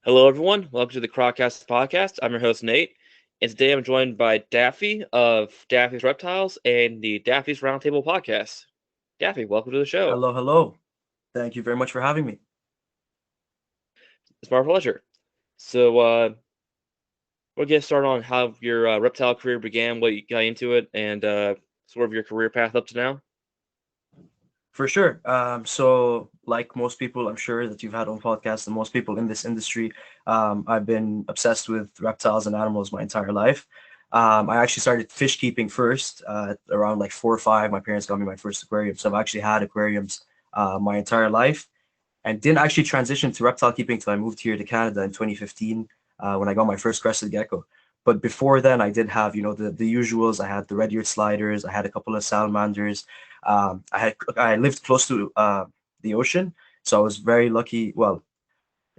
Hello, everyone. Welcome to the Croccast podcast. I'm your host, Nate, and today I'm joined by Daffy of Daffy's Reptiles and the Daffy's Roundtable podcast. Daffy, welcome to the show. Hello, hello. Thank you very much for having me. It's my pleasure. So, we'll get started on how your reptile career began, what you got into it, and sort of your career path up to now. For sure. So like most people, I'm sure that you've had on podcasts and most people in this industry, I've been obsessed with reptiles and animals my entire life. I actually started fish keeping first, around like 4 or 5. My parents got me my first aquarium. So I've actually had aquariums my entire life and didn't actually transition to reptile keeping until I moved here to Canada in 2015 when I got my first crested gecko. But before then, I did have, the usuals. I had the red-eared sliders. I had a couple of salamanders. I lived close to the ocean, so I was very lucky. Well,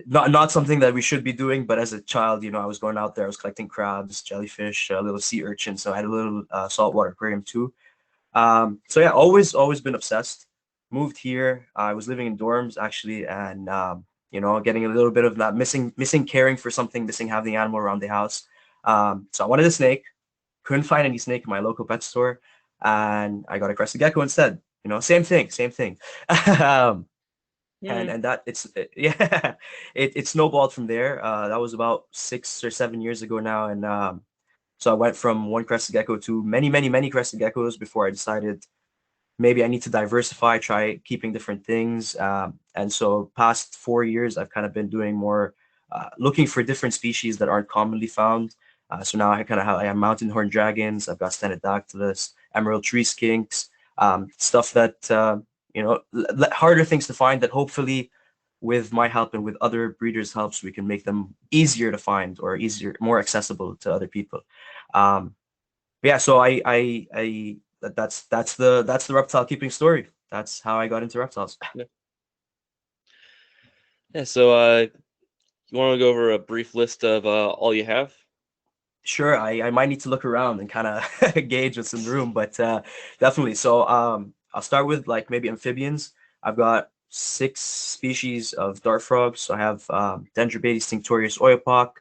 not something that we should be doing, but as a child, I was going out there. I was collecting crabs, jellyfish, little sea urchins. So I had a little saltwater aquarium too. So yeah, always been obsessed. Moved here. I was living in dorms actually, and getting a little bit of that missing caring for something, missing having the animal around the house. So I wanted a snake. Couldn't find any snake in my local pet store, and I got a crested gecko instead. Same thing, same thing. um, and Hmm. and that yeah, it snowballed from there. That was about 6 or 7 years ago now, and so I went from one crested gecko to many crested geckos before I decided maybe I need to diversify, try keeping different things. And so past 4 years, I've kind of been doing more looking for different species that aren't commonly found. So now I have mountain horn dragons, I've got stenodactylus, emerald tree skinks, stuff that harder things to find that hopefully with my help and with other breeders' helps, we can make them easier to find or easier, more accessible to other people. Um, yeah, so that's the reptile keeping story. That's how I got into reptiles. Yeah. Yeah. So, you want to go over a brief list of all you have? Sure, I might need to look around and kind of gauge what's in the room, but definitely. So I'll start with like maybe amphibians. I've got 6 species of dart frogs. So I have Dendrobates tinctorius oiopock.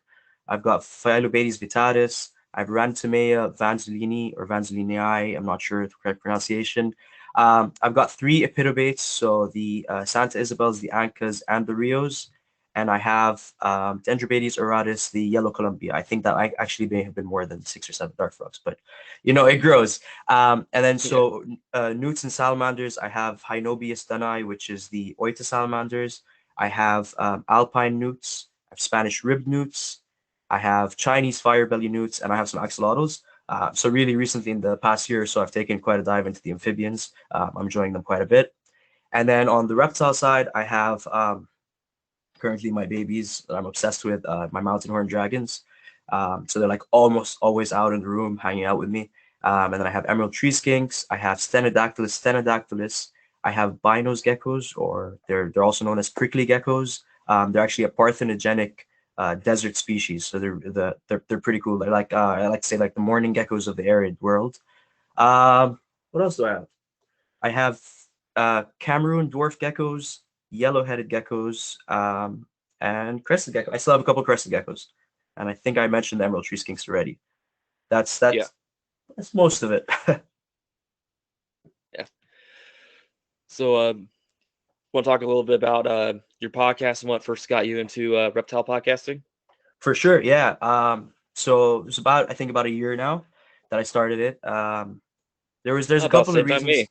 I've got Phyllobates vittatus. I have Rantomea vanzolini or vanzolinii. I'm not sure the correct pronunciation. I've got 3 epitobates, so the Santa Isabels, the Ancas, and the Rios. And I have Dendrobates auratus, the yellow Columbia. I think that I actually may have been more than 6 or 7 dart frogs, but it grows. And then Yeah. so newts and salamanders, I have Hynobius dani, which is the Oita salamanders. I have alpine newts, I have Spanish ribbed newts, I have Chinese fire belly newts, and I have some axolotls. So really recently in the past year or so, I've taken quite a dive into the amphibians. I'm enjoying them quite a bit. And then on the reptile side, I have currently my babies that I'm obsessed with, my mountain horn dragons. So they're like almost always out in the room hanging out with me. And then I have emerald tree skinks. I have stenodactylus. I have binos geckos, or they're also known as prickly geckos. They're actually a parthenogenic desert species, so they're pretty cool. They're like I like to say like the morning geckos of the arid world. What else do I have? I have Cameroon dwarf geckos, yellow-headed geckos, and crested gecko. I still have a couple crested geckos, and I think I mentioned the emerald tree skinks already. That's Yeah. that's that's most of it. Yeah. So, want to talk a little bit about your podcast and what first got you into reptile podcasting? For sure, yeah. So it's about I think about a year now that I started it. There's a About the couple of same time me. reasons.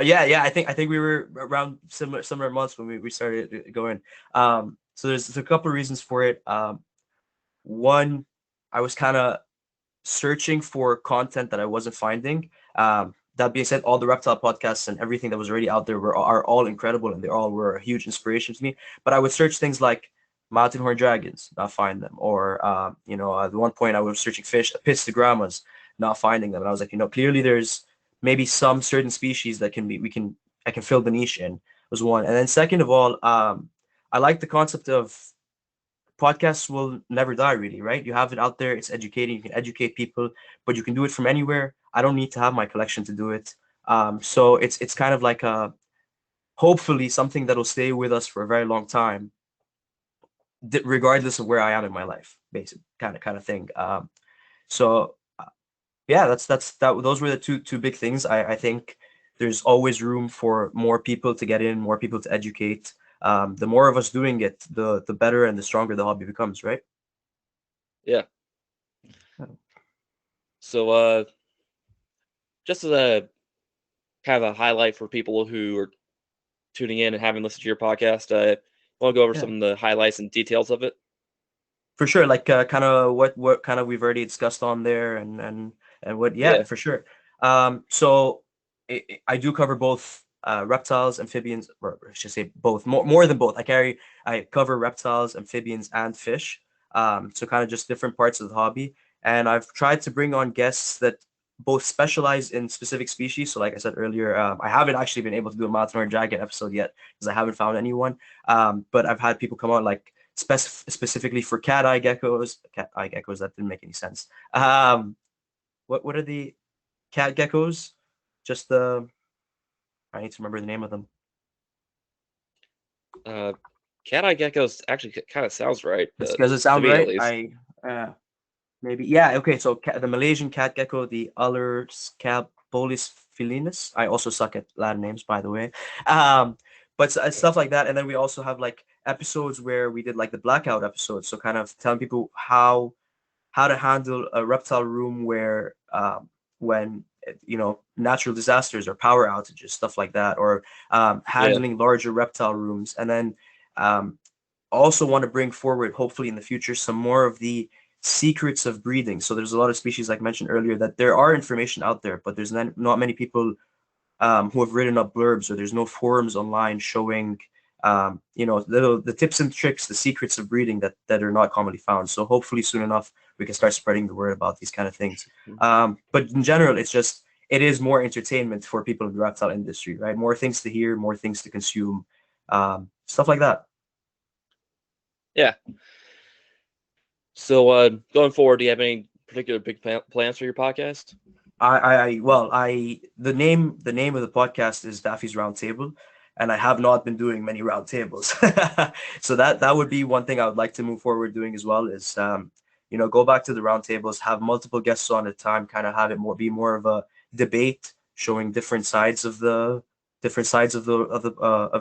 Yeah. I think we were around similar months when we started going. So there's a couple of reasons for it. One, I was kind of searching for content that I wasn't finding. That being said, all the reptile podcasts and everything that was already out there are all incredible and they all were a huge inspiration to me. But I would search things like mountain horn dragons, not find them, or at one point I was searching fish, pistogramas, not finding them, and I was like, clearly there's maybe some certain species that can be we can I can fill the niche in was one, and then second of all, I like the concept of podcasts will never die really, right? You have it out there, it's educating, you can educate people, but you can do it from anywhere. I don't need to have my collection to do it. So it's kind of like a hopefully something that'll stay with us for a very long time regardless of where I am in my life, basic kind of thing. So yeah, that. Those were the two big things. I think there's always room for more people to get in, more people to educate. The more of us doing it, the better and the stronger the hobby becomes, right? Yeah. So, just as a kind of a highlight for people who are tuning in and haven't listened to your podcast, I want to go over Yeah, some of the highlights and details of it. for sure. Like kind of what kind of we've already discussed on there, and what. Yeah, Yeah. for sure. So I do cover both reptiles, amphibians, or I should say both, more than both. I cover reptiles, amphibians, and fish. So kind of just different parts of the hobby. And I've tried to bring on guests that both specialize in specific species. So like I said earlier, I haven't actually been able to do a mountain or dragon episode yet because I haven't found anyone. But I've had people come on like specifically for cat eye geckos. That didn't make any sense. What are the cat geckos? Just the I need to remember the name of them. Uh, Cat eye geckos actually kind of sounds right, Does it to sound me at right? least. Maybe, yeah. Okay, so the Malaysian cat gecko, the Uller felinus. I also suck at Latin names, by the way. Um, but stuff like that, and then we also have like episodes where we did like the blackout episodes, so kind of telling people how to handle a reptile room where when natural disasters or power outages, stuff like that, or Yeah. handling larger reptile rooms, and then um, also want to bring forward, hopefully in the future, some more of the secrets of breeding. So there's a lot of species, like I mentioned earlier, that there are information out there, but there's not many people who have written up blurbs, or there's no forums online showing the tips and tricks, the secrets of breeding that are not commonly found. So hopefully soon enough we can start spreading the word about these kind of things. But in general, it is more entertainment for people in the reptile industry, right? More things to hear, more things to consume, stuff like that. Yeah. So, going forward, do you have any particular big plans for your podcast? Well, the name of the podcast is Daffy's Roundtable, and I have not been doing many roundtables. So that would be one thing I would like to move forward doing as well, is go back to the roundtables, have multiple guests on at a time, kind of have it be more of a debate, showing different sides of the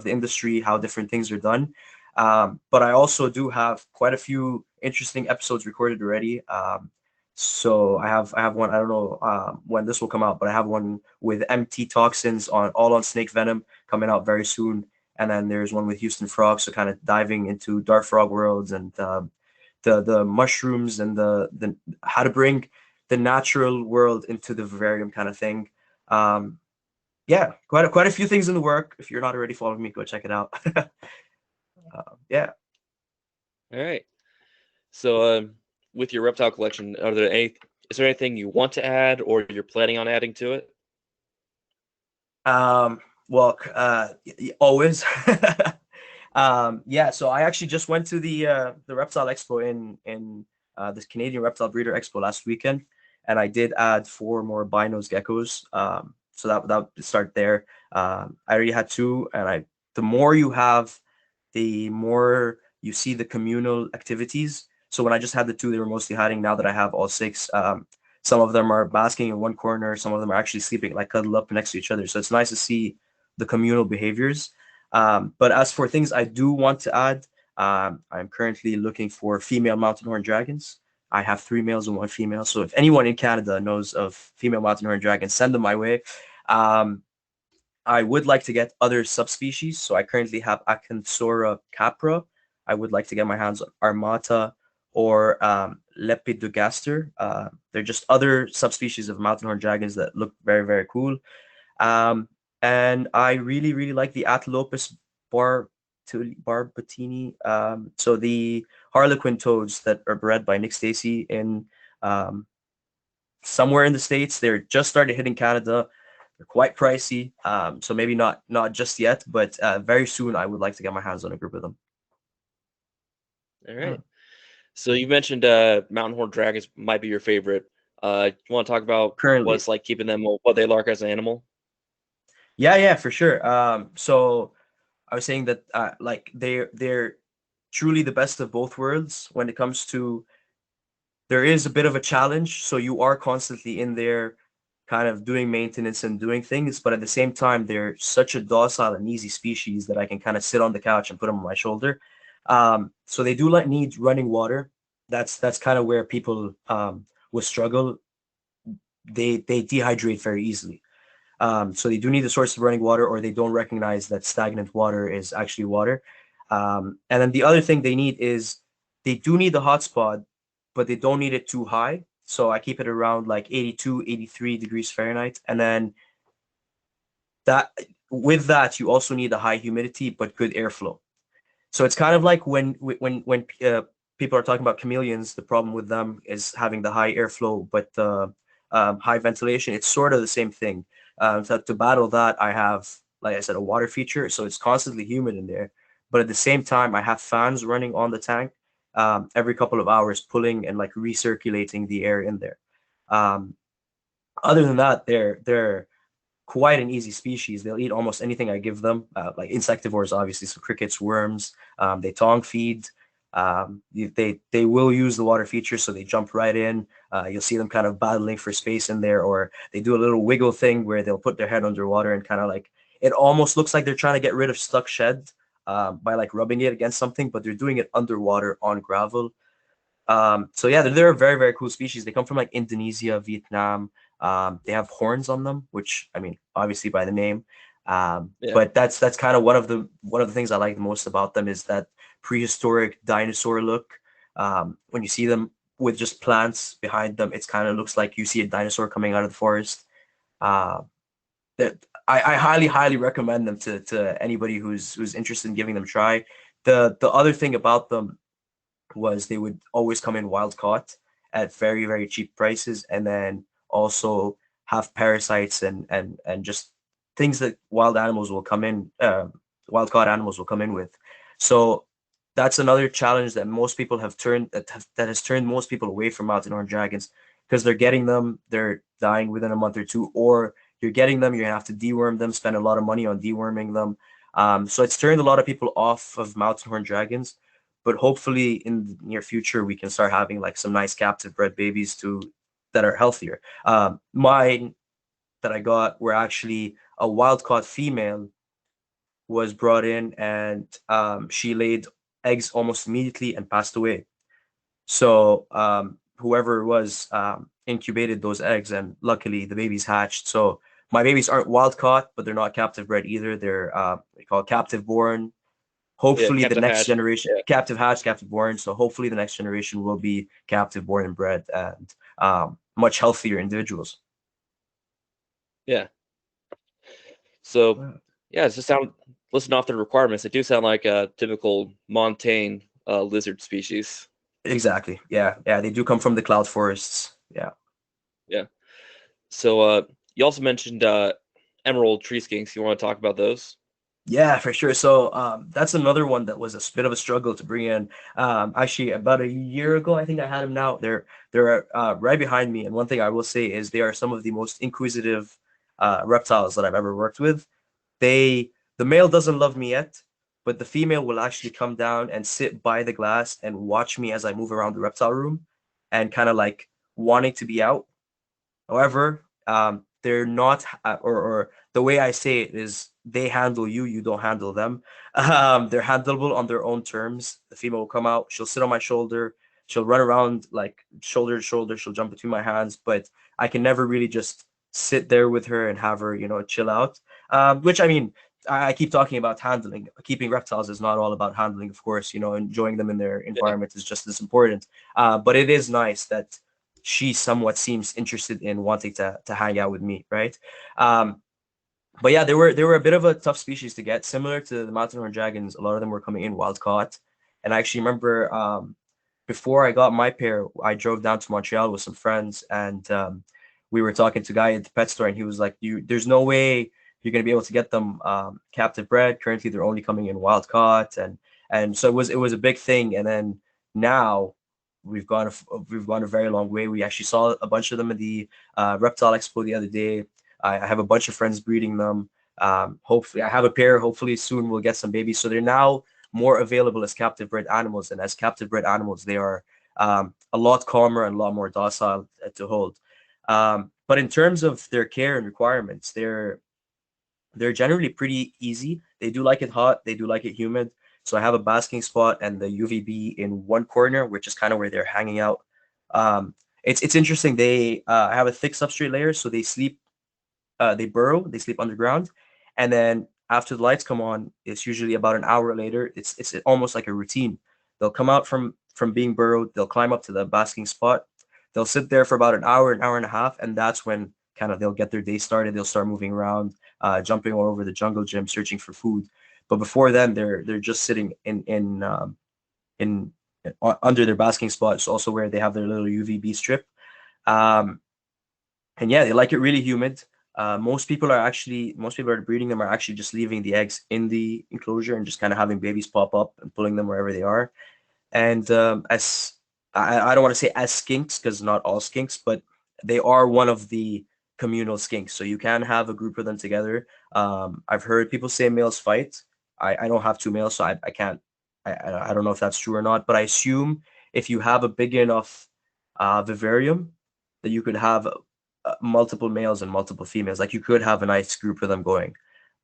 industry, how different things are done. But I also do have quite a few interesting episodes recorded already. So I have one. I don't know when this will come out, but I have one with MT toxins on snake venom coming out very soon. And then there's one with Houston frogs, so kind of diving into dark frog worlds, and the mushrooms, and the how to bring the natural world into the vivarium kind of thing. Um, yeah, quite a few things in the work. If you're not already following me, go check it out. Yeah. All right. So, with your reptile collection, is there anything you want to add or you're planning on adding to it? Well, always. Yeah, so I actually just went to the Reptile Expo in this Canadian Reptile Breeder Expo last weekend, and I did add four more binos geckos. So that would start there. I already had two, and the more you have, the more you see the communal activities. So when I just had the two, they were mostly hiding. Now that I have all six, some of them are basking in one corner. Some of them are actually sleeping like cuddled up next to each other. So it's nice to see the communal behaviors. But as for things I do want to add, I'm currently looking for female mountain horn dragons. I have three males and one female. So if anyone in Canada knows of female mountain horn dragons, send them my way. Um, I would like to get other subspecies. So I currently have Acanthora capra. I would like to get my hands on Armata or Lepidogaster. They're just other subspecies of mountain horn dragons that look very, very cool. Um, and I really, really like the Atlopus bar barbatini. So the harlequin toads that are bred by Nick Stacy in um, somewhere in the States. They're just started hitting Canada. They're quite pricey, so maybe not just yet, but very soon I would like to get my hands on a group of them. All Yeah. right. So you mentioned mountain horn dragons might be your favorite. You want to talk about what Currently, it's like keeping them, what they like as an animal? yeah, yeah, for sure. So I was saying that like they're truly the best of both worlds when it comes to there is a bit of a challenge. So you are constantly in there kind of doing maintenance and doing things, but at the same time, they're such a docile and easy species that I can kind of sit on the couch and put them on my shoulder. So they do like need running water. That's kind of where people will struggle. They dehydrate very easily. So they do need a source of running water, or they don't recognize that stagnant water is actually water. And then the other thing they need is they do need the hotspot, but they don't need it too high. So I keep it around like 82, 83 degrees Fahrenheit. And then that with that, you also need a high humidity, but good airflow. So it's kind of like when people are talking about chameleons, the problem with them is having the high airflow, but the high ventilation. It's sort of the same thing. So to battle that, I have, like I said, a water feature, so it's constantly humid in there. But at the same time, I have fans running on the tank every couple of hours, pulling and like recirculating the air in there. Um, Other than that, they're quite an easy species. They'll eat almost anything I give them, like insectivores, obviously. So crickets, worms. They tongue feed. They will use the water feature, so they jump right in. You'll see them kind of battling for space in there, or they do a little wiggle thing where they'll put their head underwater and kind of like it almost looks like they're trying to get rid of stuck shed by like rubbing it against something, but they're doing it underwater on gravel. So yeah, they're a very, very cool species. They come from like Indonesia, Vietnam. They have horns on them, which I mean, obviously by the name. Yeah. But that's kind of one of the things I like the most about them is that prehistoric dinosaur look. When you see them with just plants behind them, it's kind of looks like you see a dinosaur coming out of the forest. Uh, that I highly, highly recommend them to anybody who's interested in giving them a try. The other thing about them was they would always come in wild caught at very, very cheap prices, and then also have parasites and just things that wild caught animals will come in with. So that's another challenge that most people have turned that has turned most people away from mountain horn dragons because they're getting them, they're dying within a month or two, or you're getting them, you're gonna have to deworm them, spend a lot of money on deworming them. So it's turned a lot of people off of mountain horn dragons, but hopefully in the near future we can start having like some nice captive bred babies too that are healthier. Mine that I got were actually a wild caught female was brought in, and she laid eggs almost immediately and passed away. So whoever was incubated those eggs, and luckily the babies hatched. So my babies aren't wild caught, but they're not captive bred either. They're they call captive born. Yeah. Hopefully the Captain next Hatch. generation, Yeah. captive hatch, captive born. So hopefully the next generation will be captive born and bred and much healthier individuals. Yeah. So, yeah, it's just sound listen off the requirements. They do sound like a typical montane lizard species. Exactly. Yeah. Yeah. They do come from the cloud forests. Yeah. Yeah. So, you also mentioned emerald tree skinks. You want to talk about those? Yeah, for sure. So that's another one that was a bit of a struggle to bring in. Actually, about a year ago, I think I had them now. They're right behind me. And one thing I will say is they are some of the most inquisitive reptiles that I've ever worked with. They the male doesn't love me yet, but the female will actually come down and sit by the glass and watch me as I move around the reptile room and kind of like wanting to be out. However, they're not, or the way I say it is they handle you, you don't handle them. They're handleable on their own terms. The female will come out, she'll sit on my shoulder, she'll run around like shoulder to shoulder, she'll jump between my hands, but I can never really just sit there with her and have her, chill out. Which I mean, I keep talking about handling. Keeping reptiles is not all about handling, of course. Enjoying them in their Yeah. environment is just as important. But it is nice that she somewhat seems interested in wanting to hang out with me, right? Um, but yeah, they were a bit of a tough species to get, similar to the mountain horn dragons. A lot of them were coming in wild caught, and I actually remember before I got my pair, I drove down to Montreal with some friends, and we were talking to a guy at the pet store, and he was like, "You, there's no way you're gonna be able to get them captive bred. Currently, they're only coming in wild caught," and so it was a big thing. And then now we've gone a very long way. We actually saw a bunch of them at the reptile expo the other day. I have a bunch of friends breeding them. Hopefully, I have a pair. Hopefully, soon we'll get some babies. So they're now more available as captive bred animals, and as captive bred animals, they are a lot calmer and a lot more docile to hold. But in terms of their care and requirements, they're generally pretty easy. They do like it hot, they do like it humid. So I have a basking spot and the UVB in one corner, which is kind of where they're hanging out. It's interesting. They have a thick substrate layer, so they burrow, they sleep underground, and then after the lights come on, it's usually about an hour later. It's almost like a routine. They'll come out from being burrowed, they'll climb up to the basking spot, they'll sit there for about an hour and a half, and that's when kind of they'll get their day started. They'll start moving around, jumping all over the jungle gym, searching for food. But before then, they're just sitting in under their basking spot. It's also where they have their little UVB strip. Um, and yeah, they like it really humid. Most people are breeding them are actually just leaving the eggs in the enclosure and just kind of having babies pop up and pulling them wherever they are. And as I don't want to say as skinks because not all skinks, but they are one of the communal skinks. So you can have a group of them together. I've heard people say males fight. I don't have two males, so I can't. I don't know if that's true or not, but I assume if you have a big enough vivarium, that you could have multiple males and multiple females. Like you could have a nice group of them going.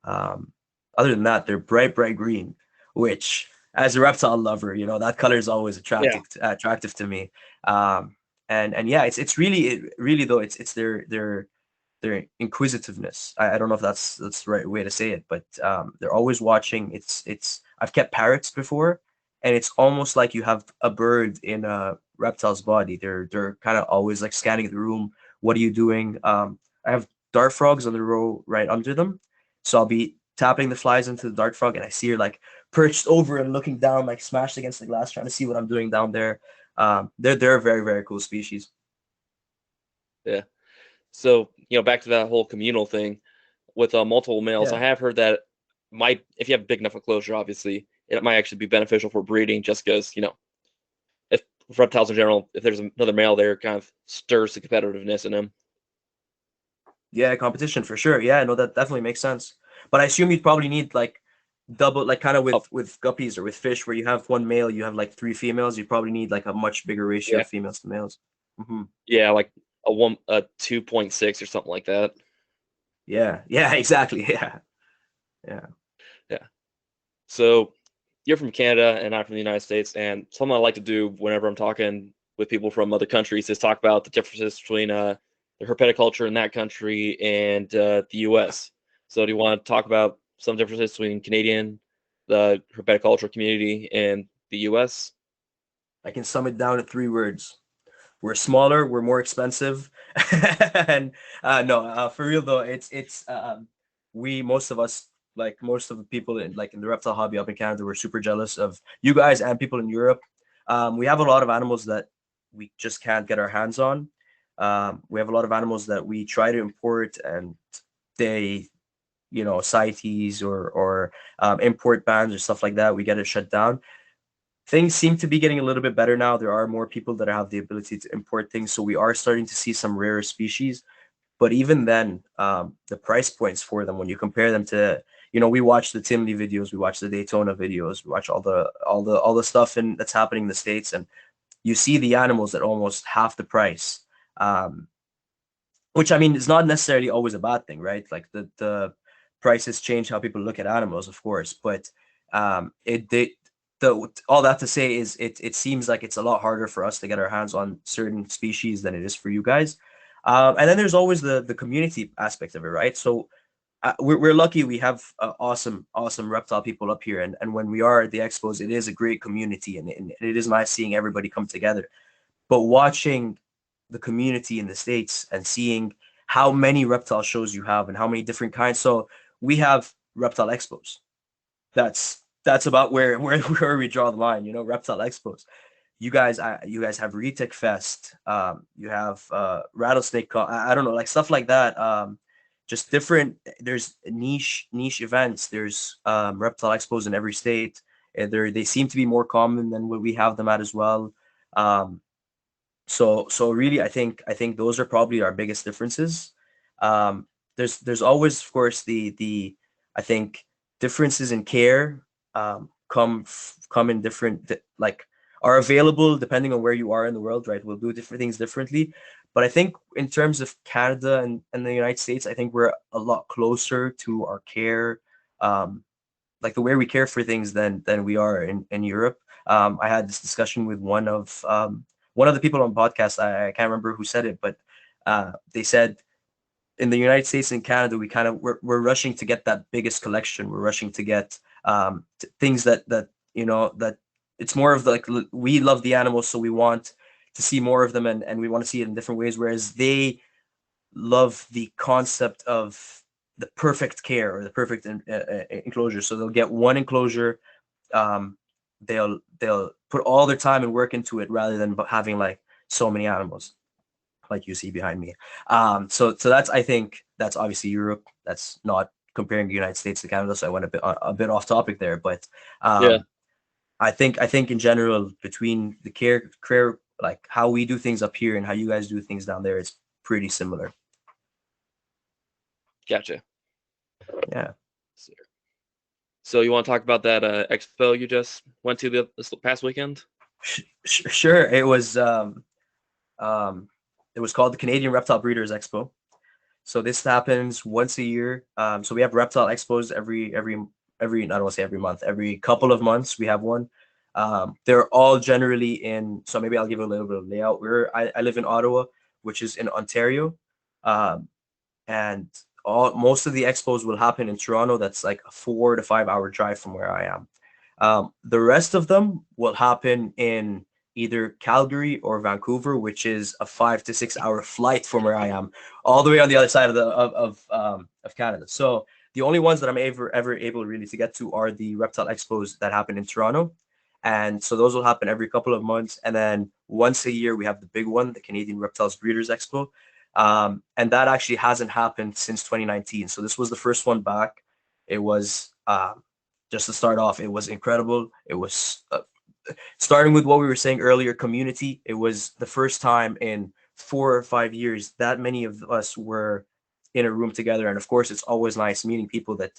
Um, Other than that, they're bright green, which as a reptile lover, that color is always Yeah. attractive to me. Um, and yeah, it's really really though it's their inquisitiveness. I don't know if that's the right way to say it, but they're always watching. It's I've kept parrots before, and it's almost like you have a bird in a reptile's body. They're kind of always like scanning the room. What are you doing? I have dart frogs on the row right under them, so I'll be tapping the flies into the dart frog, and I see her like perched over and looking down, like smashed against the glass, trying to see what I'm doing down there. They're a very cool species. Yeah. So, back to that whole communal thing with multiple males, I Yeah. have heard that might, if you have big enough enclosure, obviously, it might actually be beneficial for breeding just because, if reptiles in general, if there's another male there, it kind of stirs the competitiveness in them. Yeah, competition for sure. Yeah, no, that definitely makes sense. But I assume you'd probably need like double, like kind of Oh, with guppies or with fish, where you have one male, you have like three females. You probably need like a much bigger ratio yeah. of females to males. Hmm. Yeah, like a 2.6 or something like that. Yeah, yeah, exactly. Yeah, yeah, Yeah. So you're from Canada and I'm from the United States, and something I like to do whenever I'm talking with people from other countries is talk about the differences between the herpetoculture in that country and the U.S. So do you want to talk about some differences between the herpetoculture community, and the U.S.? I can sum it down to three words. We're smaller, we're more expensive, and no, for real though, it's we most of us like most of the people in the reptile hobby up in Canada, we're super jealous of you guys and people in Europe. We have a lot of animals that we just can't get our hands on. We have a lot of animals that we try to import, and they, CITES or import bans or stuff like that. We get it shut down. Things seem to be getting a little bit better now. There are more people that have the ability to import things, so we are starting to see some rarer species. But even then, the price points for them, when you compare them to, we watch the Timley videos, we watch the Daytona videos, we watch all the stuff that's happening in the States, and you see the animals at almost half the price. Um, which I mean is not necessarily always a bad thing, right? Like the prices change how people look at animals, of course, but it they the all that to say is it seems like it's a lot harder for us to get our hands on certain species than it is for you guys. And then there's always the community aspect of it, right? So we're lucky we have awesome reptile people up here, and when we are at the expos, it is a great community, and it is nice seeing everybody come together. But watching the community in the States and seeing how many reptile shows you have and how many different kinds. So we have reptile expos. That's about where we draw the line, reptile expos. You guys have Retic Fest. You have I don't know, like stuff like that. Just different. There's niche events. There's reptile expos in every state. And they seem to be more common than what we have them at as well. Um, so really, I think those are probably our biggest differences. There's always, of course, the I think differences in care. come in different like are available depending on where you are in the world, right? We'll do different things differently. But I think in terms of Canada and the United States, I think we're a lot closer to our care, um, like the way we care for things than we are in Europe. I had this discussion with one of the people on the podcast. I can't remember who said it, but they said in the United States and Canada, we're rushing to get that biggest collection. We're rushing to get things that that it's more of the, like we love the animals, so we want to see more of them, and we want to see it in different ways. Whereas they love the concept of the perfect care or the perfect enclosure. So they'll get one enclosure. Um, they'll put all their time and work into it rather than having like so many animals like you see behind me. So that's, I think that's obviously Europe. That's not comparing the United States to Canada. So I went a bit off topic there, but Yeah, um, I think in general between the care like how we do things up here and how you guys do things down there, it's pretty similar. gotcha. Yeah. So you want to talk about that expo you just went to this past weekend? Sure. Um, it was called the Canadian Reptile Breeders Expo. So this happens once a year. So we have reptile expos every not want to say every month, every couple of months we have one. They're all generally in. So maybe I'll give you a little bit of layout. I live in Ottawa, which is in Ontario, um, and all most of the expos will happen in Toronto. That's like a 4 to 5 hour drive from where I am. The rest of them will happen in either Calgary or Vancouver, which is a 5 to 6 hour flight from where I am, all the way on the other side of of Canada. So the only ones that I'm ever able really to get to are the reptile expos that happen in Toronto. And so those will happen every couple of months. And then once a year, we have the big one, the Canadian Reptiles Breeders Expo. And that actually hasn't happened since 2019. So this was the first one back. It was just to start off, it was incredible. It was starting with what we were saying earlier, community. It was the first time in 4 or 5 years that many of us were in a room together. And of course, it's always nice meeting people that,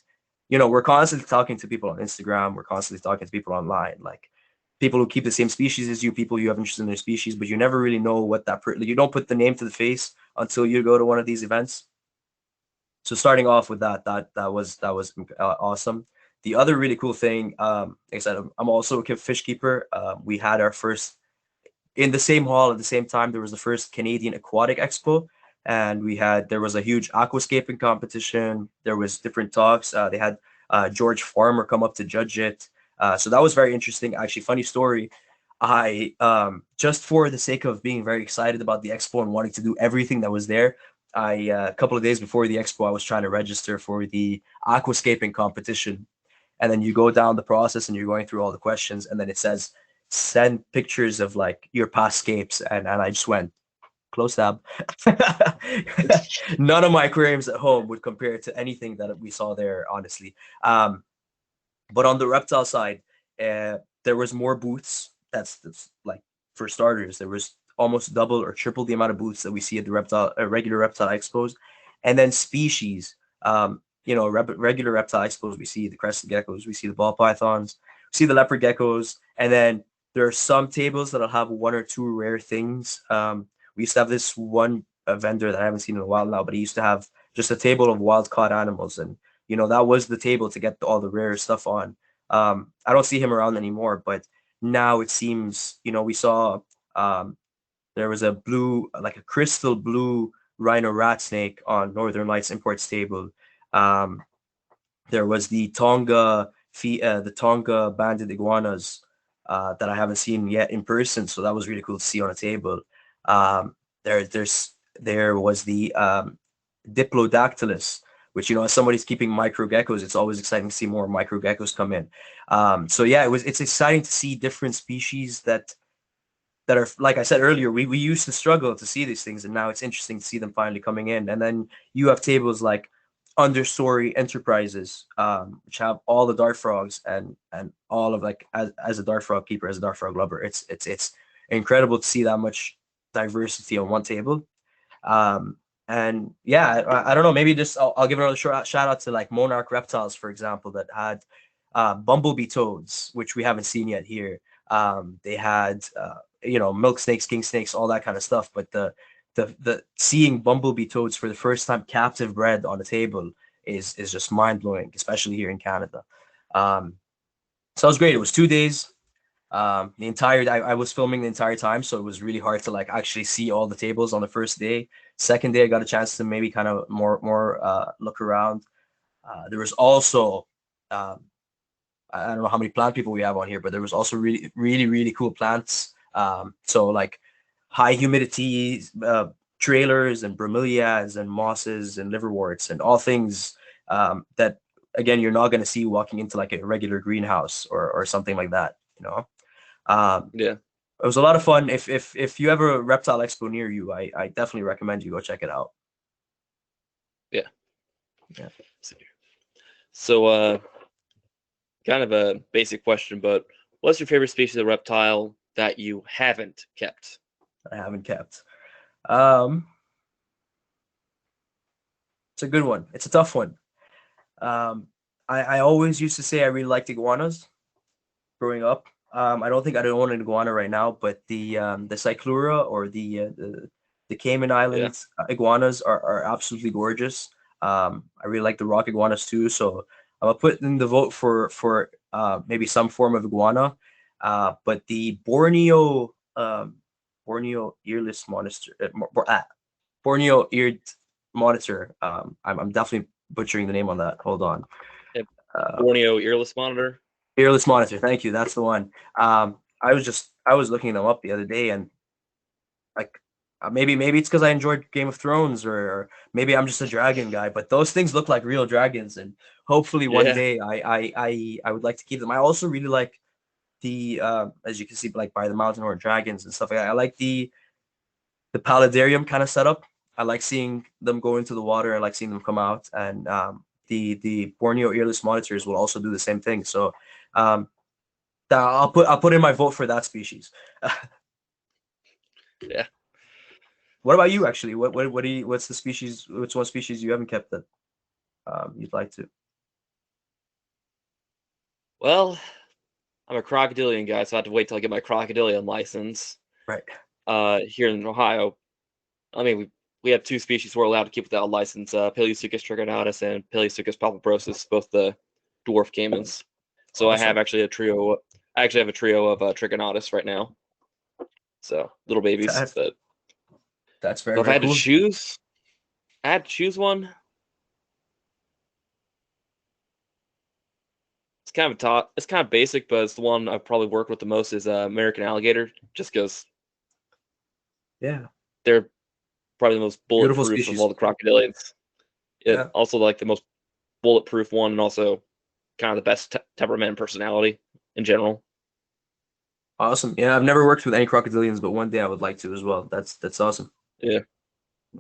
we're constantly talking to people on Instagram. We're constantly talking to people online, like people who keep the same species as you, people you have interest in their species, but you never really know what you don't put the name to the face until you go to one of these events. So starting off with that was awesome. The other really cool thing, like I said, I'm also a fish keeper. We had our first in the same hall at the same time. There was the first Canadian Aquatic Expo, and there was a huge aquascaping competition. There was different talks. They had George Farmer come up to judge it. So that was very interesting. Actually, funny story. I just for the sake of being very excited about the expo and wanting to do everything that was there, a couple of days before the expo, I was trying to register for the aquascaping competition. And then you go down the process and you're going through all the questions, and then it says send pictures of like your past scapes, and I just went close tab. None of my aquariums at home would compare to anything that we saw there, honestly. But on the reptile side, there was more booths. That's like, for starters, there was almost double or triple the amount of booths that we see at the regular reptile expos, and then species. Regular reptile expos, we see the crested geckos, we see the ball pythons, we see the leopard geckos, and then there are some tables that'll have one or two rare things. We used to have this one vendor that I haven't seen in a while now, but he used to have just a table of wild caught animals, and that was the table to get all the rare stuff on. I don't see him around anymore, but now it seems, we saw um, there was like a crystal blue rhino rat snake on Northern Lights Imports table. Um, there was the Tonga banded iguanas that I haven't seen yet in person, so that was really cool to see on a table. Um, there was the Diplodactylus, which, as somebody's keeping micro geckos, it's always exciting to see more micro geckos come in. So yeah, it's exciting to see different species that are, like I said earlier, we used to struggle to see these things, and now it's interesting to see them finally coming in. And then you have tables like Understory Enterprises, which have all the dart frogs and all of, like, as a dart frog keeper, as a dart frog lover, it's incredible to see that much diversity on one table. Um, and yeah, I don't know, maybe just I'll give another shout out to like Monarch Reptiles, for example, that had bumblebee toads, which we haven't seen yet here. They had milk snakes, king snakes, all that kind of stuff. But the seeing bumblebee toads for the first time captive bred on the table is just mind blowing, especially here in Canada. Um, so it was great. It was 2 days. The entire I was filming the entire time, so it was really hard to like actually see all the tables on the first day. Second day, I got a chance to maybe kind of more look around. There was also um, I don't know how many plant people we have on here, but there was also really cool plants. So like high humidity trailers and bromeliads and mosses and liverworts and all things that again you're not going to see walking into like a regular greenhouse or something like that. Um, Yeah. it was a lot of fun. If you have a reptile expo near you, I definitely recommend you go check it out. Yeah. Yeah, So, kind of a basic question, but what's your favorite species of reptile that you haven't kept? I haven't kept. Um, it's a good one. It's a tough one. Um, I always used to say I really liked iguanas growing up. I don't think I don't own an iguana right now, but the Cyclura or the Cayman Yeah. Islands iguanas are absolutely gorgeous. I really like the rock iguanas too, so I'm gonna put in the vote for maybe some form of iguana. But the Borneo earless monitor, Borneo eared monitor. I'm definitely butchering the name on that. Hold on. Yeah. Uh, Borneo earless monitor. Fearless Monitor. Thank you. That's the one. I was looking them up the other day, and like maybe it's because I enjoyed Game of Thrones, or maybe I'm just a dragon guy. But those things look like real dragons, and hopefully one Yeah. day I would like to keep them. I also really like the as you can see, like by the mountain or dragons and stuff like that. I like the paludarium kind of setup. I like seeing them go into the water. I like seeing them come out, and the Borneo earless monitors will also do the same thing. So um, I'll put in my vote for that species. Yeah. What about you? Actually, what do you what's the species? What's one species you haven't kept that you'd like to? Well, I'm a crocodilian guy, so I have to wait till I get my crocodilian license. Right. Here in Ohio, I mean, we have two species we're allowed to keep without a license: Paleosuchus trigonatus and Paleosuchus palpabrosus, both the dwarf caimans. So I have Awesome. actually a trio. I actually have a trio of trigonatus right now. So little babies. That that's very But if I very had to cool. choose, I had to choose one. It's kind of it's kind of basic, but it's the one I've probably worked with the most is American alligator, just because Yeah. they're probably the most Beautiful bulletproof of all species. the crocodilians. It Yeah. also like the most bulletproof one, and also kind of the best temperament and personality in general. Awesome. Yeah, I've never worked with any crocodilians, but one day I would like to as well. That's awesome. Yeah,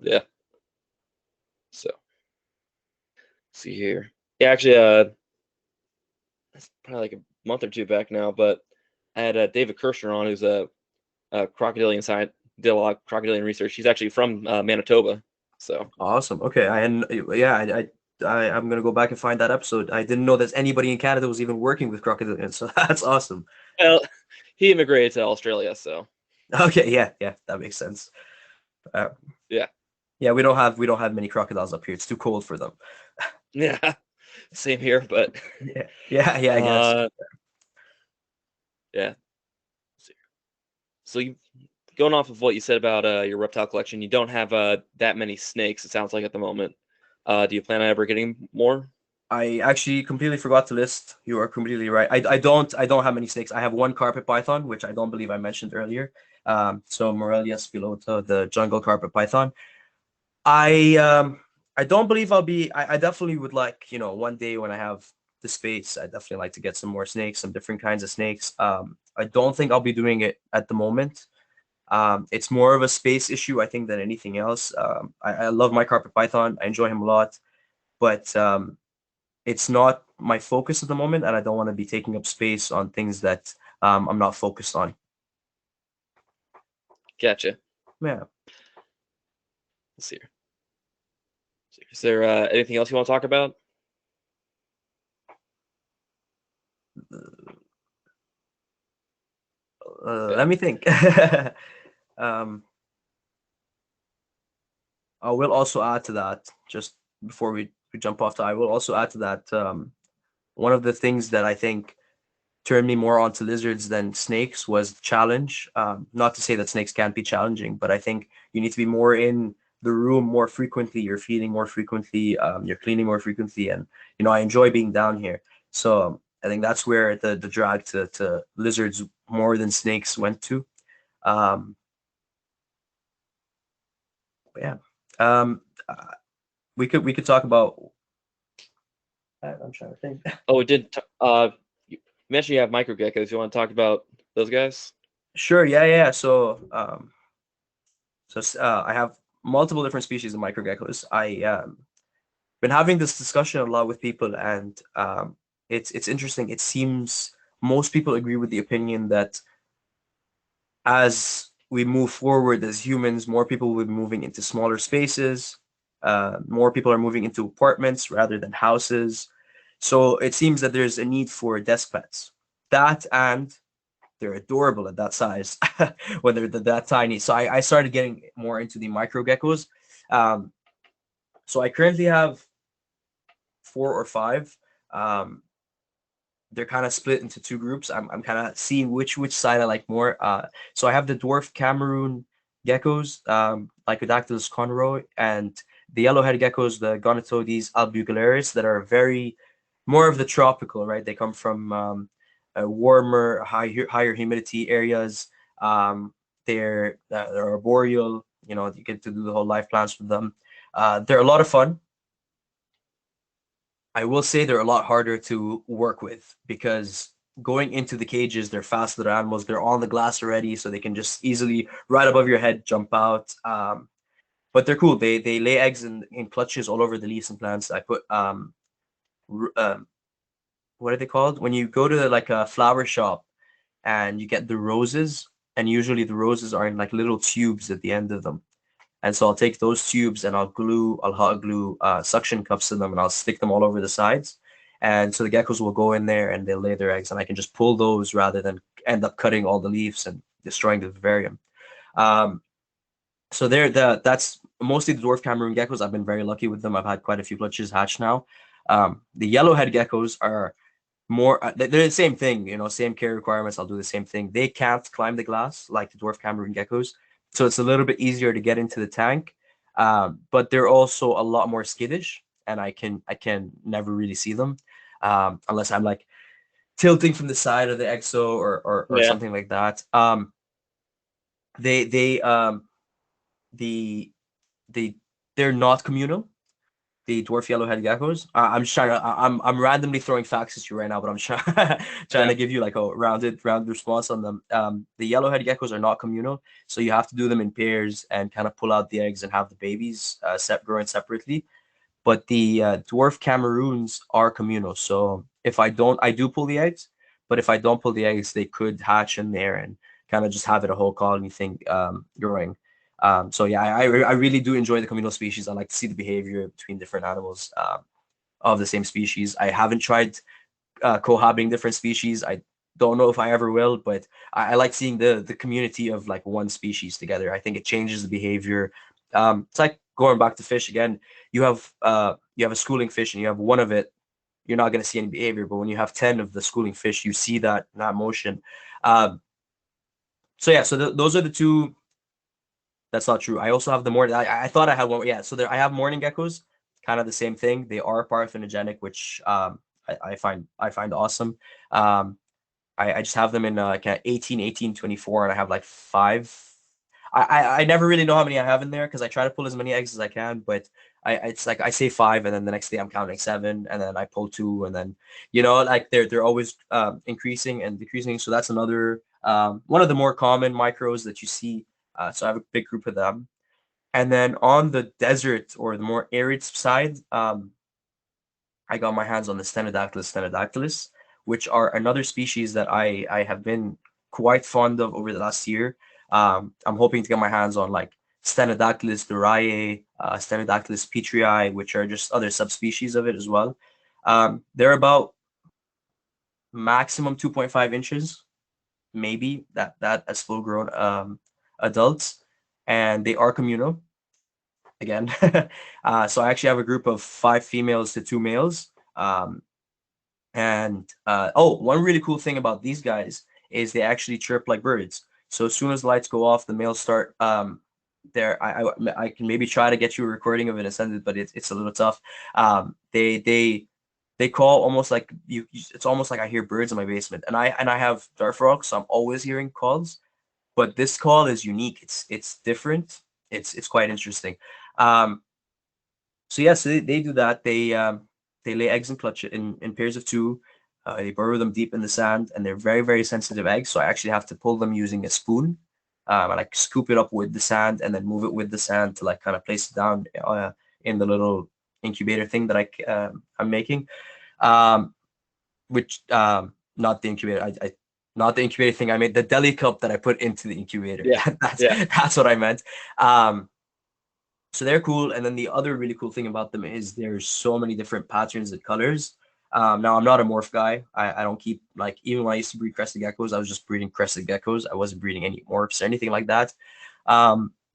yeah. So see here. Yeah, actually, it's probably like a month or two back now, but I had David Kirshner on, who's a crocodilian science, did a lot of crocodilian research. He's actually from Manitoba, so Awesome. Okay. Yeah, I'm gonna go back and find that episode. I didn't know that anybody in Canada was even working with crocodilians, so that's awesome. well, he immigrated to Australia, so Okay, yeah, that makes sense. Uh, yeah, yeah, we don't have many crocodiles up here. It's too cold for them. yeah, same here, but Yeah, I guess. uh, yeah. So you, going off of what you said about your reptile collection, you don't have that many snakes. It sounds like at the moment. Do you plan on ever getting more? I actually completely forgot to list. You are completely right. I don't have many snakes. I have one carpet python, which I don't believe I mentioned earlier. So Morelia spilota, the jungle carpet python. I um I don't believe I'll be I definitely would like, one day when I have the space, I definitely like to get some more snakes, some different kinds of snakes. I don't think I'll be doing it at the moment. It's more of a space issue, I think, than anything else. I love my carpet python. I enjoy him a lot, but it's not my focus at the moment, and I don't want to be taking up space on things that I'm not focused on. Gotcha. Yeah. Let's see here. Is there anything else you want to talk about? Let me think. um, I will also add to that, just before we jump off. I will also add to that. One of the things that I think turned me more onto lizards than snakes was the challenge. Not to say that snakes can't be challenging, but I think you need to be more in the room more frequently. You're feeding more frequently. You're cleaning more frequently, and I enjoy being down here. So I think that's where the drag to lizards more than snakes went to. Um, but yeah, um, uh, we could talk about. I'm trying to think. Oh, we did. You mentioned you have micro geckos. You want to talk about those guys? Sure. Yeah. Yeah. Yeah. So I have multiple different species of microgeckos. I been having this discussion a lot with people, and it's interesting. It seems most people agree with the opinion that as we move forward as humans, more people will be moving into smaller spaces. More people are moving into apartments rather than houses. So it seems that there's a need for desk pets. That and they're adorable at that size when they're that tiny. So I started getting more into the micro geckos. Um, so I currently have four or five. Um, they're kind of split into two groups. I'm kind of seeing which side I like more. So I have the dwarf Cameroon geckos, Lycodactylus conroy, and the yellowhead geckos, the Gonatodes albugularis, that are very more of the tropical, right? They come from warmer, higher humidity areas. Um, they're arboreal. You get to do the whole life plans with them. They're a lot of fun. I will say they're a lot harder to work with because going into the cages, they're fast little animals. They're on the glass already, so they can just easily right above your head jump out. But they're cool. They lay eggs in clutches all over the leaves and plants. I put what are they called? When you go to like a flower shop and you get the roses, and usually the roses are in like little tubes at the end of them. And so I'll take those tubes and I'll hot glue suction cups to them, and I'll stick them all over the sides. And so the geckos will go in there and they'll lay their eggs, and I can just pull those rather than end up cutting all the leaves and destroying the vivarium. Um, so that's mostly the dwarf Cameroon geckos. I've been very lucky with them. I've had quite a few clutches hatch now. The yellowhead geckos are more they're the same thing, same care requirements. I'll do the same thing. They can't climb the glass like the dwarf Cameroon geckos, so it's a little bit easier to get into the tank. But they're also a lot more skittish, and I can never really see them unless I'm like tilting from the side of the exo or Yeah. something like that. They the they they're not communal, the dwarf yellowhead geckos. I'm just trying to. I'm randomly throwing facts at you right now, but I'm trying Yeah. to give you like a rounded response on them. The yellowhead geckos are not communal, so you have to do them in pairs and kind of pull out the eggs and have the babies growing separately. But the dwarf Cameroons are communal. So if I do pull the eggs, but if I don't pull the eggs, they could hatch in there and kind of just have it a whole colony thing growing. So yeah, I really do enjoy the communal species. I like to see the behavior between different animals of the same species. I haven't tried cohabiting different species. I don't know if I ever will, but I like seeing the community of like one species together. I think it changes the behavior. It's like going back to fish again. You have a schooling fish and you have one of it. You're not going to see any behavior, but when you have 10 of the schooling fish, you see that motion. Um, so yeah, so those are the two. That's not true. I also have the morning. I thought I had one. Yeah, so there I have morning geckos, kind of the same thing. They are parthenogenic, which I find awesome. Um, I just have them in kind of 18, 18, 24, and I have like five. I never really know how many I have in there because I try to pull as many eggs as I can, but it's like I say five, and then the next day I'm counting seven, and then I pull two, and then like they're always increasing and decreasing. So that's another one of the more common micros that you see. So I have a big group of them, and then on the desert or the more arid side, I got my hands on the Stenodactylus, which are another species that I have been quite fond of over the last year. I'm hoping to get my hands on like Stenodactylus durae, Stenodactylus petrii, which are just other subspecies of it as well. They're about maximum 2.5 inches, maybe that as full grown adults, and they are communal again. So I actually have a group of five females to two males. And oh, one really cool thing about these guys is they actually chirp like birds. So as soon as the lights go off, the males start there. I can maybe try to get you a recording of it and send it, but it's a little tough. They call almost like it's almost like I hear birds in my basement, and I have dart frogs, so I'm always hearing calls. But this call is unique. It's different. It's quite interesting. Um, so yeah, so they do that. They lay eggs and clutch it in pairs of two. They burrow them deep in the sand, and they're very very sensitive eggs. So I actually have to pull them using a spoon. I like scoop it up with the sand and then move it with the sand to like kind of place it down in the little incubator thing that I'm making. Um, which not the incubator. I not the incubator thing. I made the deli cup that I put into the incubator. Yeah, yeah, That's what I meant. Um, so they're cool. And then the other really cool thing about them is there's so many different patterns and colors. Now I'm not a morph guy. I don't keep like even when I used to breed crested geckos, I was just breeding crested geckos. I wasn't breeding any morphs or anything like that.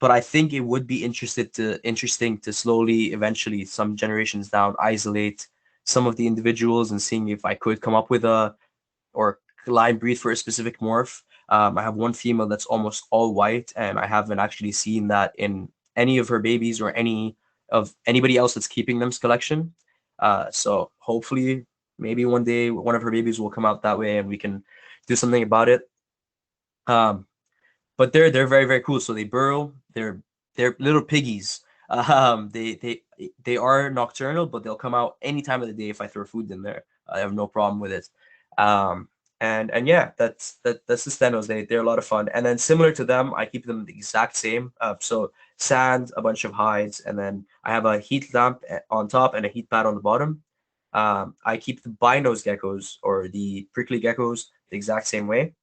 But I think it would be interesting to slowly, eventually, some generations down, isolate some of the individuals and seeing if I could come up with a or line breed for a specific morph. I have one female that's almost all white, and I haven't actually seen that in any of her babies or any of anybody else that's keeping them's collection. So hopefully, maybe one day one of her babies will come out that way, and we can do something about it. Um, but they're very very cool. So they burrow. They're little piggies. They are nocturnal, but they'll come out any time of the day if I throw food in there. I have no problem with it. Um, and yeah, that's the stenos. They're a lot of fun. And then similar to them, I keep them the exact same. So sand, a bunch of hides, and then I have a heat lamp on top and a heat pad on the bottom. I keep the binose geckos or the prickly geckos the exact same way.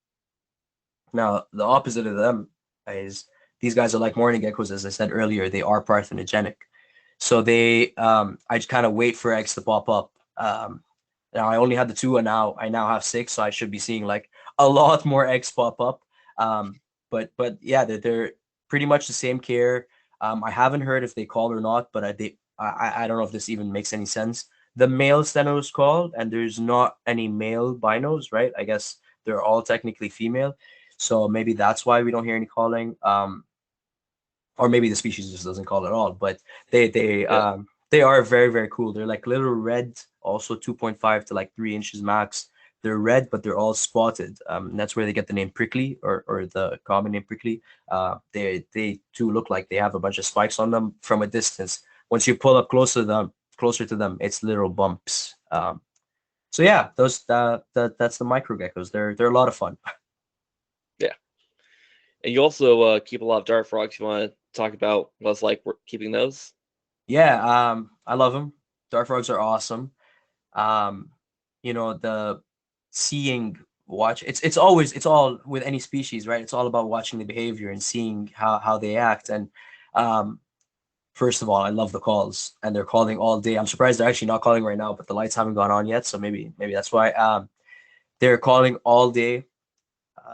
Now, the opposite of them is these guys are like morning geckos, as I said earlier. They are parthenogenic. So I just kind of wait for eggs to pop up. Now I only had the two, and now I now have six, so I should be seeing like a lot more eggs pop up. But yeah, they're pretty much the same care. I haven't heard if they call or not, but I don't know if this even makes any sense. The male stenos call, and there's not any male binos, right? I guess they're all technically female, so maybe that's why we don't hear any calling. Or maybe the species just doesn't call at all. But yeah. they are very very cool. They're like little red, also 2.5 to like 3 inches max. They're red, but they're all spotted. And that's where they get the name prickly or the common name prickly. They too look like they have a bunch of spikes on them from a distance. Once you pull up closer to them, it's little bumps. So yeah, that's the micro geckos. They're a lot of fun. Yeah. And you also keep a lot of dart frogs. You want to talk about what's like keeping those? Yeah, I love them. Dart frogs are awesome. um the seeing watch it's always it's all with any species, right? It's all about watching the behavior and seeing how they act. And um first of all, I love the calls, and they're calling all day. I'm surprised they're actually not calling right now, but the lights haven't gone on yet, so maybe that's why. They're calling all day,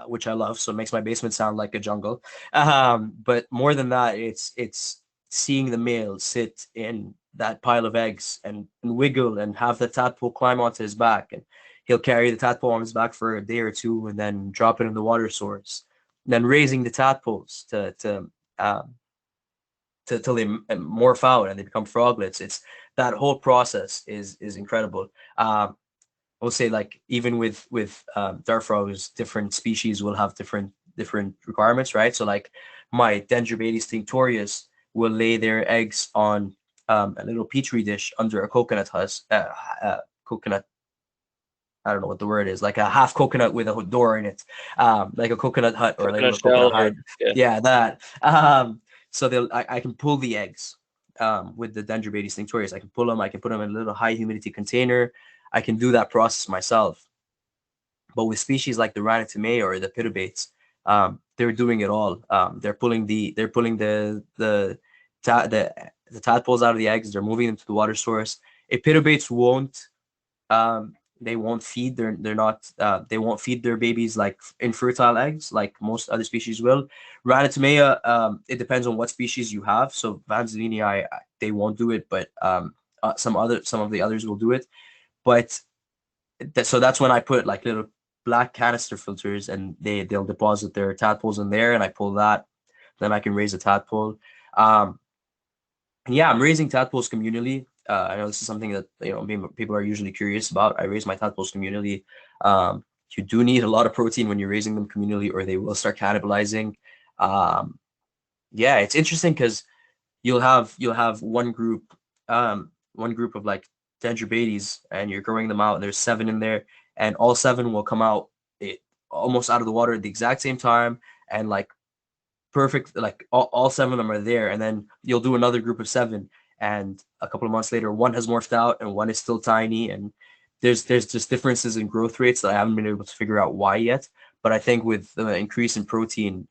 which I love. So it makes my basement sound like a jungle. But more than that, it's seeing the male sit in that pile of eggs and wiggle and have the tadpole climb onto his back, and he'll carry the tadpole on his back for a day or two, and then drop it in the water source, and then raising the tadpoles um, till they morph out and they become froglets. It's that whole process is incredible. I would say like even with dart frogs, different species will have different requirements, right? So like my Dendrobates tinctorius will lay their eggs on a little petri dish under a coconut husk, coconut. I don't know what the word is, like a half coconut with a door in it, like a coconut hut or like a Coconut little coconut shell or hide. yeah. Yeah, that. So I can pull the eggs with the Dendrobates tinctorius. I can pull them. I can put them in a little high humidity container. I can do that process myself. But with species like the Ranitimea or the Pitubates, they're doing it all. They're pulling the tadpoles out of the eggs. They're moving them to the water source. Epitobates won't. They won't feed. They're not. They won't feed their babies like infertile eggs, like most other species will. Ranitomea. It depends on what species you have. So Vanzellini, they won't do it, but some of the others will do it. But so that's when I put like little black canister filters, and they'll deposit their tadpoles in there, and I pull that. Then I can raise a tadpole. Um, and yeah, I'm raising tadpoles communally. I know this is something that people are usually curious about. I raise my tadpoles communally. You do need a lot of protein when you're raising them communally, or they will start cannibalizing. Um, yeah, it's interesting because you'll have one group of like dendrobates, and you're growing them out, and there's seven in there, and all seven will come out it, almost out of the water at the exact same time, and like perfect, like all seven of them are there, and then you'll do another group of seven, and a couple of months later one has morphed out and one is still tiny, and there's just differences in growth rates that I haven't been able to figure out why yet. But I think with the increase in protein,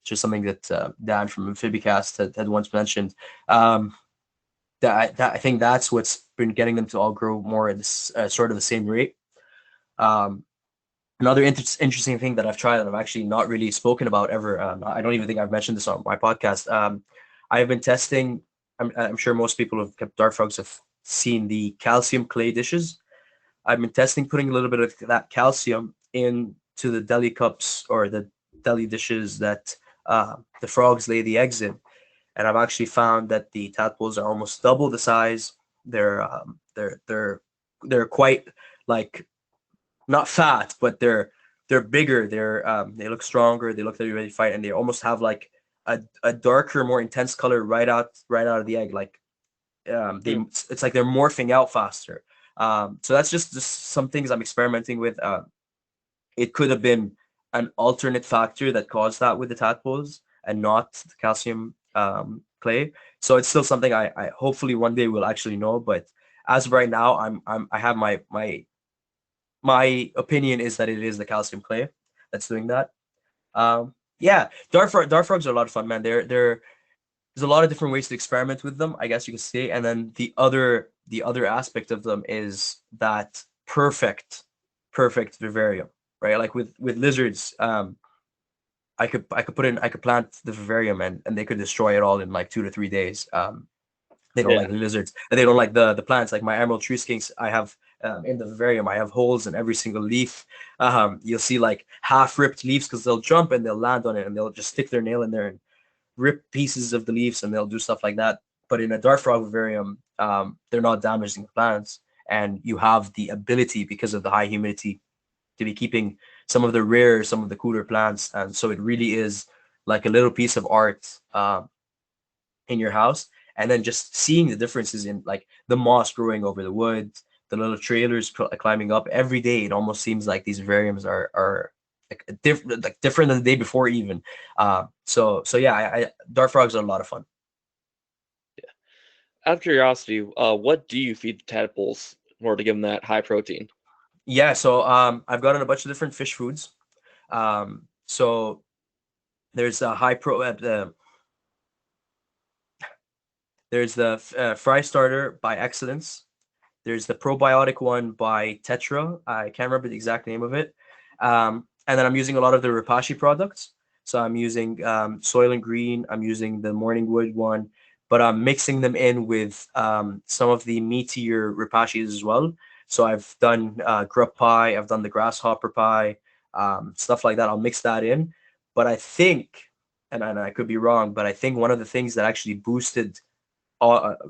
just something that Dan from Amphibicast had once mentioned, that I think that's what's been getting them to all grow more at this sort of the same rate. Um, Another interesting thing that I've tried that I've actually not really spoken about ever. I don't even think I've mentioned this on my podcast. I have been testing. I'm sure most people who've kept dark frogs have seen the calcium clay dishes. I've been testing putting a little bit of that calcium into the deli cups or the deli dishes that the frogs lay the eggs in, and I've actually found that the tadpoles are almost double the size. They're quite like not fat, but they're bigger. They look stronger. They look like they're ready to fight, and they almost have like a darker, more intense color right out of the egg. Like they Hmm. it's like they're morphing out faster. So that's just some things I'm experimenting with. It could have been an alternate factor that caused that with the tadpoles and not the calcium clay. So it's still something I hopefully one day will actually know. But as of right now, I have my opinion is that it is the calcium clay that's doing that. Yeah, dart frogs are a lot of fun, man. There's a lot of different ways to experiment with them, I guess you could say. And then the other aspect of them is that perfect vivarium, right? Like with lizards, I could plant the vivarium, and they could destroy it all in like 2 to 3 days. They don't Yeah. like the lizards, and they don't like the plants. Like my emerald tree skinks, I have in the vivarium, I have holes in every single leaf. You'll see like half ripped leaves because they'll jump and they'll land on it, and they'll just stick their nail in there and rip pieces of the leaves, and they'll do stuff like that. But in a dart frog vivarium, they're not damaging the plants, and you have the ability because of the high humidity to be keeping some of the cooler plants, and so it really is like a little piece of art in your house. And then just seeing the differences in like the moss growing over the wood, the little trailers climbing up every day, it almost seems like these vivariums are like different than the day before even. So yeah, dart frogs are a lot of fun. Out of curiosity, what do you feed the tadpoles in order to give them that high protein? Yeah, so I've gotten a bunch of different fish foods. So there's a high pro there's the fry starter by Excellence. There's the probiotic one by Tetra. I can't remember the exact name of it. And then I'm using a lot of the Rapashi products. So I'm using Soil and Green. I'm using the Morningwood one, but I'm mixing them in with some of the meatier Rapashis as well. So I've done grub pie. I've done the grasshopper pie, stuff like that. I'll mix that in. But I think, and I could be wrong, but I think one of the things that actually boosted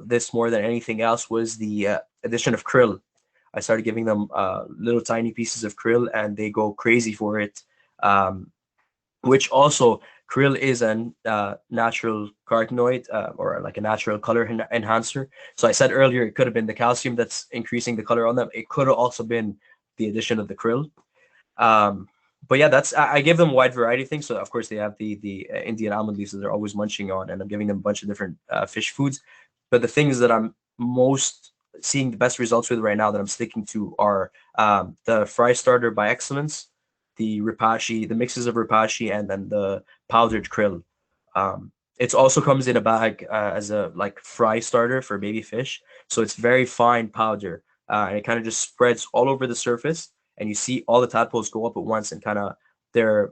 this more than anything else was the addition of krill. I started giving them little tiny pieces of krill, and they go crazy for it. Um, which also krill is a natural carotenoid or like a natural color enhancer. So I said earlier it could have been the calcium that's increasing the color on them. It could have also been the addition of the krill. Um, but yeah, I give them a wide variety of things. So of course they have the Indian almond leaves that they're always munching on, and I'm giving them a bunch of different fish foods. But the things that I'm most seeing the best results with right now that I'm sticking to are the fry starter by Excellence, the ripashi, the mixes of ripashi, and then the powdered krill. It also comes in a bag as a like fry starter for baby fish, so it's very fine powder. and it kind of just spreads all over the surface, and you see all the tadpoles go up at once and kind of they're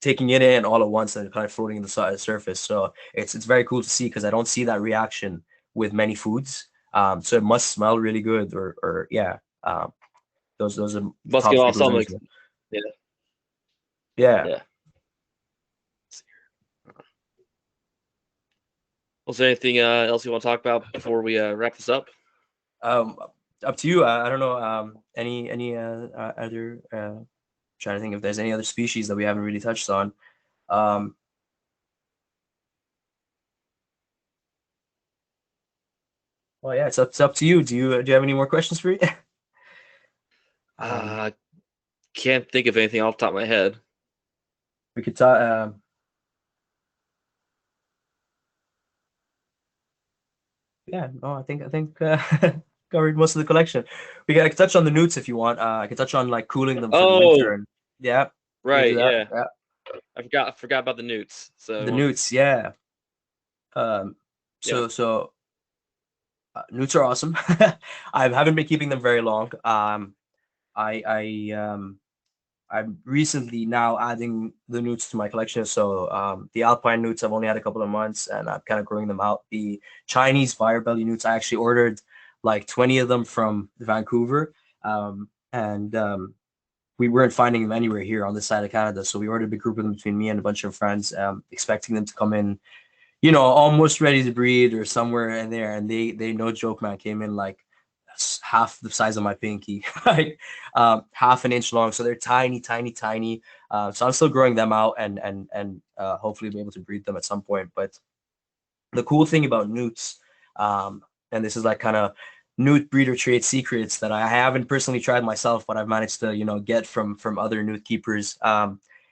taking it in all at once and kind of floating on the side of the surface. So it's very cool to see because I don't see that reaction with many foods. So it must smell really good, or yeah. Those are the Must top give three off foods I something. mentioned. Yeah, Yeah. yeah. Was there anything else you want to talk about before we wrap this up? Um, Up to you. I don't know. Any other trying to think if there's any other species that we haven't really touched on. Um, well, yeah, it's up to you. Do you have any more questions for me? um, Uh, can't think of anything off the top of my head. we could talk. Yeah, no, I think covered most of the collection. I could touch on the newts if you want. I could touch on like cooling them for the winter, Oh, and yeah, we could do right, that. yeah. Yeah, I forgot about the newts. the So newts. Yeah. Um, yeah. newts are awesome. I haven't been keeping them very long. I I I'm recently now adding the newts to my collection. So the alpine newts I've only had a couple of months, and I'm kind of growing them out. The Chinese fire belly newts I actually ordered like 20 of them from Vancouver, and we weren't finding them anywhere here on this side of Canada. So we ordered a big group of them between me and a bunch of friends, expecting them to come in, almost ready to breed or somewhere in there. And they no joke, man, came in like half the size of my pinky, like half an inch long. So they're tiny, tiny, tiny. So I'm still growing them out and hopefully be able to breed them at some point. But the cool thing about newts, and this is like kind of newt breeder trade secrets that I haven't personally tried myself, but I've managed to get from other newt keepers.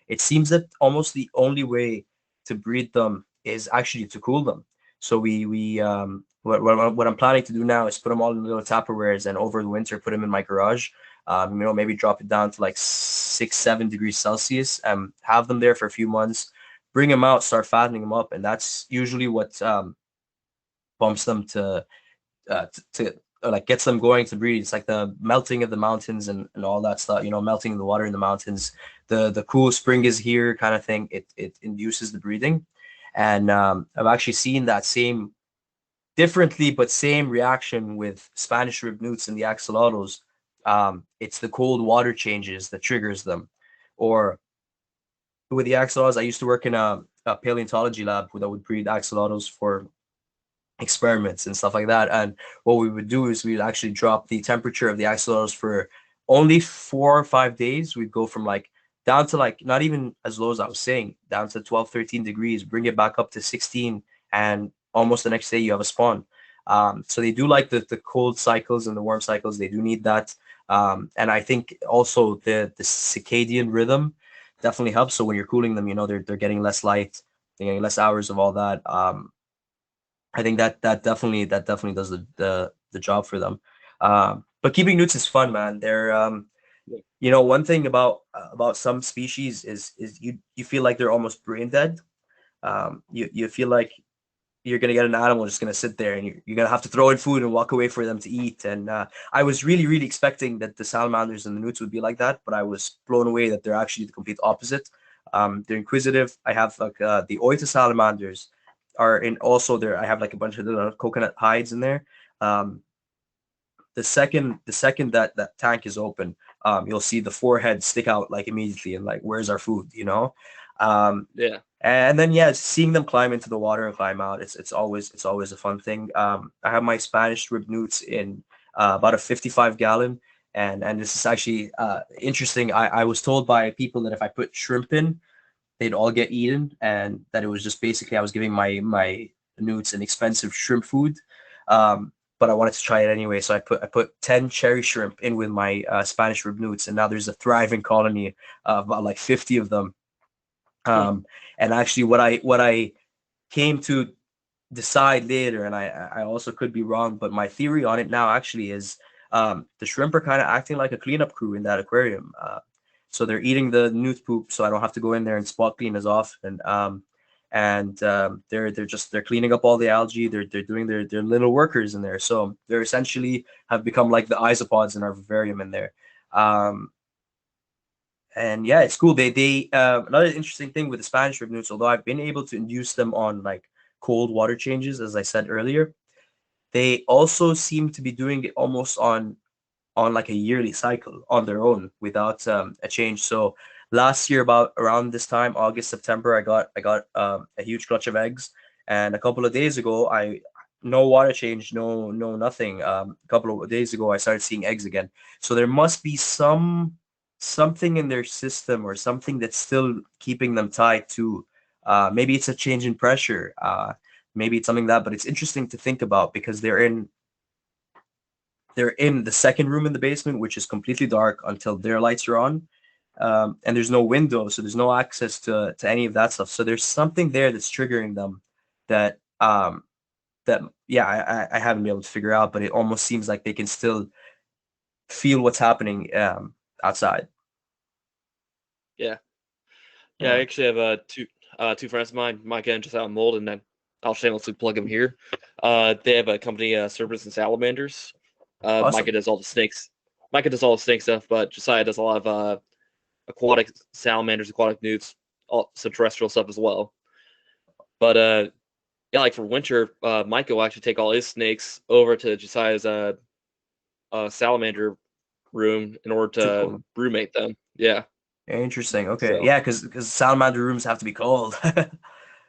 It seems that almost the only way to breed them is actually to cool them. So what I'm planning to do now is put them all in little Tupperwares and over the winter put them in my garage. Maybe drop it down to like 6, 7 degrees Celsius and have them there for a few months, bring them out, start fattening them up, and that's usually what bumps them to like gets them going to breed. It's like the melting of the mountains and all that stuff. Melting the water in the mountains. The cool spring is here kind of thing. It induces the breeding, and I've actually seen that same differently but same reaction with Spanish rib newts and the axolotls. It's the cold water changes that triggers them, or with the axolotls, I used to work in a paleontology lab that would breed axolotls for experiments and stuff like that. And what we would do is we'd actually drop the temperature of the axolotls for only 4 or 5 days. We'd go from like down to like not even as low as I was saying, down to 12, 13 degrees, bring it back up to 16, and almost the next day you have a spawn. So they do like the cold cycles and the warm cycles. They do need that. And I think also the circadian rhythm definitely helps. So when you're cooling them, they're getting less light, they're getting less hours of all that. I think that definitely does the job for them. But keeping newts is fun, man. They're one thing about some species is you feel like they're almost brain dead. You feel like you're gonna get an animal just gonna sit there and you're gonna have to throw in food and walk away for them to eat. And I was really really expecting that the salamanders and the newts would be like that, but I was blown away that they're actually the complete opposite. They're inquisitive. I have like the Oita salamanders are in also there. I have like a bunch of little coconut hides in there. Um, the second that tank is open, you'll see the forehead stick out like immediately and like, where's our food? Um, Yeah. and then yeah, seeing them climb into the water and climb out, it's always a fun thing. I have my Spanish rib newts in about a 55 gallon, and this is actually interesting. I was told by people that if I put shrimp in, they'd all get eaten, and that it was just basically I was giving my newts an expensive shrimp food. But I wanted to try it anyway, so I put 10 cherry shrimp in with my Spanish rib newts, and now there's a thriving colony of about like 50 of them. Hmm. Um, and actually, what I came to decide later, and I also could be wrong, but my theory on it now actually is the shrimp are kind of acting like a cleanup crew in that aquarium. So they're eating the newt poop, so I don't have to go in there and spot clean as often. and they're cleaning up all the algae. They're doing their little workers in there. So they're essentially have become like the isopods in our vivarium in there. Um, and yeah, it's cool. They another interesting thing with the Spanish river newts, although I've been able to induce them on like cold water changes, as I said earlier, they also seem to be doing it almost on like a yearly cycle on their own without a change. So last year, about around this time, August, September, I got a huge clutch of eggs, and a couple of days ago, I no water change, no nothing. A couple of days ago, I started seeing eggs again. So there must be something in their system or something that's still keeping them tied to. Maybe it's a change in pressure. Maybe it's something that, but it's interesting to think about because they're in the second room in the basement, which is completely dark until their lights are on. And there's no window, so there's no access to any of that stuff. So there's something there that's triggering them that that yeah, I haven't been able to figure out, but it almost seems like they can still feel what's happening outside. Yeah. Yeah, I Yeah. actually have two friends of mine, Micah and just out in Mold, and then I'll shamelessly plug them here. They have a company, Serpents and Salamanders. Awesome. Micah does all the snakes. Micah does all the snake stuff, but Josiah does a lot of aquatic salamanders, aquatic newts, all some terrestrial stuff as well. But yeah, like for winter, Micah will actually take all his snakes over to Josiah's salamander room in order Too to cool. brewmate them. Yeah. Interesting. Okay. So Yeah, because salamander rooms have to be cold.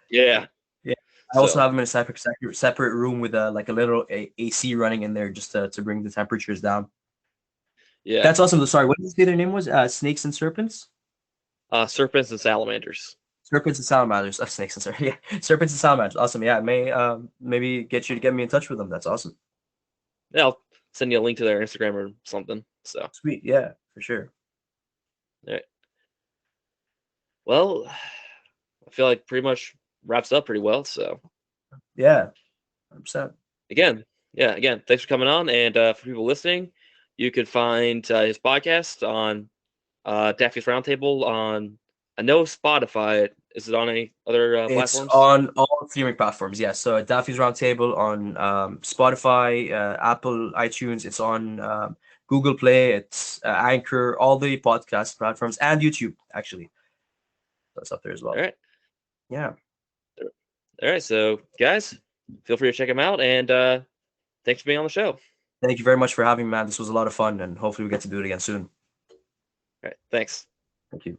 yeah. Yeah. I also So have them in a separate room with like a little AC running in there just to bring the temperatures down. yeah. That's awesome. Sorry, what did you say their name was? Snakes and serpents? Serpents and salamanders. Serpents and salamanders. Snakes and serpents. Yeah, serpents and salamanders. Awesome. Yeah, may maybe get you to get me in touch with them. That's awesome. Yeah, I'll send you a link to their Instagram or something. So, all Sweet. Yeah, for sure. right. Well, I feel like pretty much wraps up pretty well. So, Yeah, 100%. again, yeah, again, thanks for coming on. And for people listening, you can find his podcast on Daffy's Roundtable on, I know Spotify. Is it on any other It's platforms? on all streaming platforms. Yeah, so Daffy's Roundtable on Spotify, Apple, iTunes. It's on Google Play. It's Anchor, all the podcast platforms, and YouTube. Actually, that's up there as All well. right. Yeah. All right. So, guys, feel free to check him out. And thanks for being on the show. All Thank you very much for having me, man. This was a lot of fun, and hopefully we get to do it again soon. right. Thanks. Thank you.